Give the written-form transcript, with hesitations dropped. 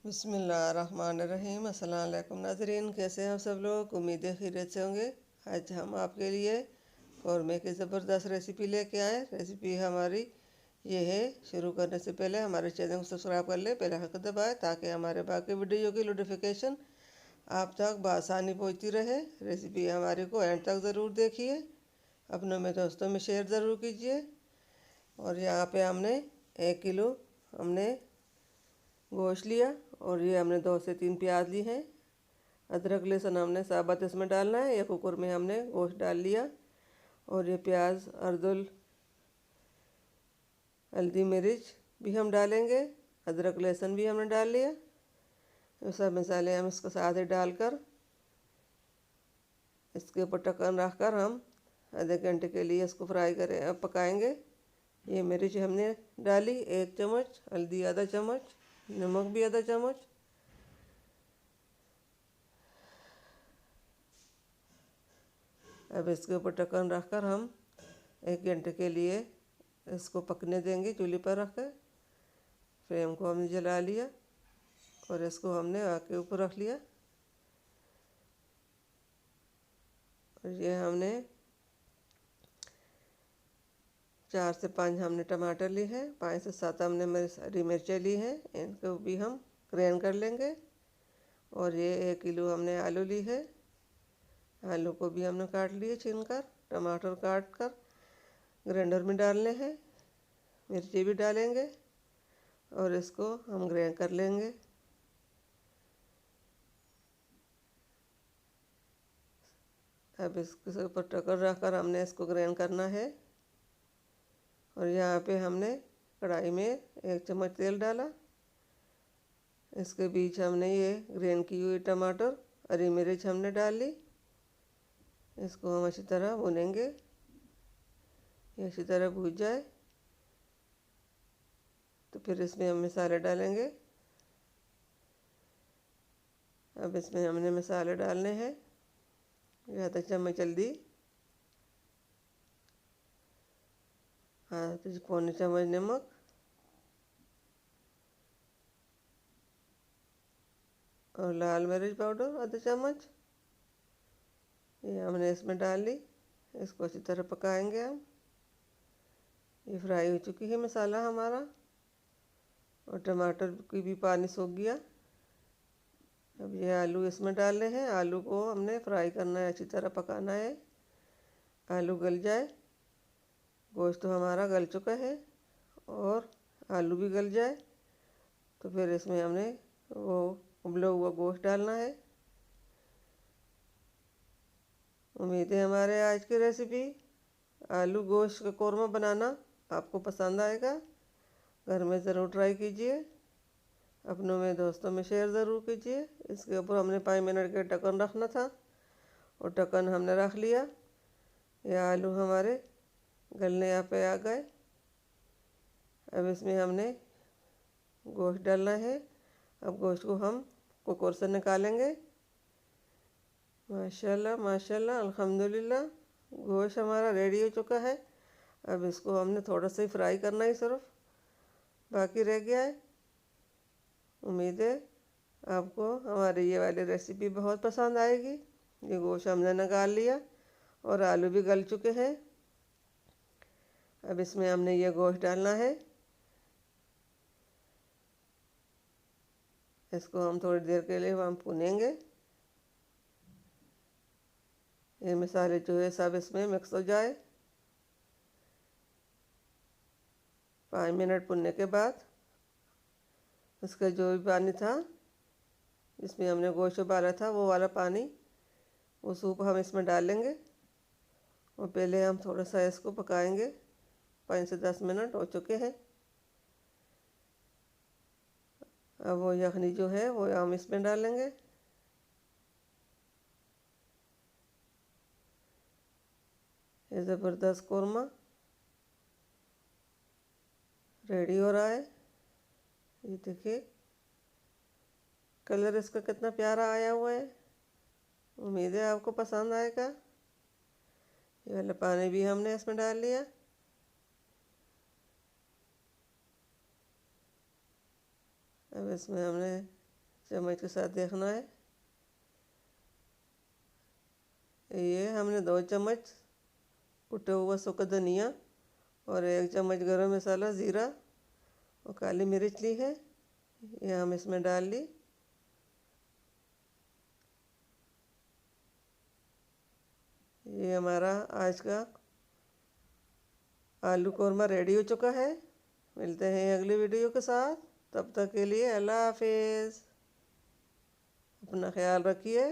बिस्मिल्लाहिर्रहमानिर्रहीम। अस्सलाम वालेकुम नाज़रीन, कैसे हैं आप सब लोग। उम्मीद है खैरियत से होंगे। आज हम आपके लिए कौरमे की ज़बरदस्त रेसिपी लेके आए। रेसिपी हमारी ये है। शुरू करने से पहले हमारे चैनल को सब्सक्राइब कर लें, बेल आइकन दबाएं ताकि हमारे बाकी वीडियो की नोटिफिकेशन आप तक बआसानी पहुँचती रहे। रेसिपी हमारी को एंड तक ज़रूर देखिए, अपनों में दोस्तों में शेयर ज़रूर कीजिए। और यहाँ पे हमने 1 किलो हमने गोश्त लिया और ये हमने 2 से 3 प्याज ली हैं। अदरक लहसुन हमने साबुत इसमें डालना है। ये कुकर में हमने गोश्त डाल लिया और ये प्याज अर्दुल हल्दी मिर्च भी हम डालेंगे, अदरक लहसुन भी हमने डाल लिया। ये सब मसाले हम इसको साथ ही डालकर इसके ऊपर ढक्कन रख कर हम आधे घंटे के लिए इसको फ्राई करें पकाएंगे। ये मिर्च हमने डाली 1 चम्मच, हल्दी आधा चम्मच, नमक भी आधा चम्मच। अब इसके ऊपर ढक्कन रखकर हम 1 घंटे के लिए इसको पकने देंगे। चूल्हे पर रख कर फ्लेम को हमने जला लिया और इसको हमने आग के ऊपर रख लिया। और ये हमने 4 से 5 हमने टमाटर लिए हैं, 5 से 7 हमने हरी मिर्चें ली हैं, इनको भी हम ग्राइंड कर लेंगे। और ये 1 किलो हमने आलू ली है, आलू को भी हमने काट लिए छील कर। टमाटर काट कर ग्राइंडर में डालने हैं, मिर्ची भी डालेंगे और इसको हम ग्राइंड कर लेंगे। अब इसके ऊपर ढक्कन रखकर हमने इसको ग्राइंड करना है। और यहाँ पे हमने कढ़ाई में 1 चम्मच तेल डाला। इसके बीच हमने ये ग्राइंड की हुई टमाटर हरी मिर्च हमने डाल ली। इसको हम अच्छी तरह भूनेंगे। ये अच्छी तरह भून जाए तो फिर इसमें हम मसाले डालेंगे। अब इसमें हमने मसाले डालने हैं। आधा चम्मच हल्दी, आधा पौने चम्मच नमक, और लाल मिर्च पाउडर आधा चम्मच ये हमने इसमें डाल ली। इसको अच्छी तरह पकाएंगे हम। ये फ्राई हो चुकी है मसाला हमारा और टमाटर की भी पानी सूख गया। अब ये आलू इसमें डालने हैं। आलू को हमने फ्राई करना है, अच्छी तरह पकाना है, आलू गल जाए। गोश्त तो हमारा गल चुका है और आलू भी गल जाए तो फिर इसमें हमने वो उबला हुआ गोश्त डालना है। उम्मीद है हमारे आज की रेसिपी आलू गोश्त का कौरमा बनाना आपको पसंद आएगा। घर में ज़रूर ट्राई कीजिए, अपनों में दोस्तों में शेयर ज़रूर कीजिए। इसके ऊपर हमने 5 मिनट का ढक्कन रखना था और ढक्कन हमने रख लिया। ये आलू हमारे गलने यहाँ पे आ गए। अब इसमें हमने गोश्त डालना है। अब गोश्त को हम कुकर से निकालेंगे। माशाल्लाह माशाल्लाह अल्हम्दुलिल्लाह, गोश्त हमारा रेडी हो चुका है। अब इसको हमने थोड़ा सा ही फ्राई करना है, सिर्फ बाकी रह गया है। उम्मीद है आपको हमारी ये वाली रेसिपी बहुत पसंद आएगी। ये गोश्त हमने निकाल लिया और आलू भी गल चुके हैं। अब इसमें हमने ये गोश्त डालना है। इसको हम थोड़ी देर के लिए हम भूनेंगे। ये मसाले जो है सब इसमें मिक्स हो जाए। 5 मिनट भुनने के बाद उसका जो भी पानी था जिसमें हमने गोश्त उबाला था, वो वाला पानी, वो सूप हम इसमें डालेंगे और पहले हम थोड़ा सा इसको पकाएंगे। 5 से 10 मिनट हो चुके हैं। अब वो यखनी जो है वो हम इसमें डालेंगे। ये ज़बरदस्त कौरमा रेडी हो रहा है। ये देखिए कलर इसका कितना प्यारा आया हुआ है। उम्मीद है आपको पसंद आएगा। ये वाला पानी भी हमने इसमें डाल लिया। अब इसमें हमने चम्मच के साथ देखना है। ये हमने 2 चम्मच कुटा हुआ सूखा धनिया और 1 चम्मच गरम मसाला, ज़ीरा और काली मिर्च ली है, ये हम इसमें डाल ली। ये हमारा आज का आलू कौरमा रेडी हो चुका है। मिलते हैं अगली वीडियो के साथ, तब तक के लिए अल्लाह हाफिज़। अपना ख्याल रखिए।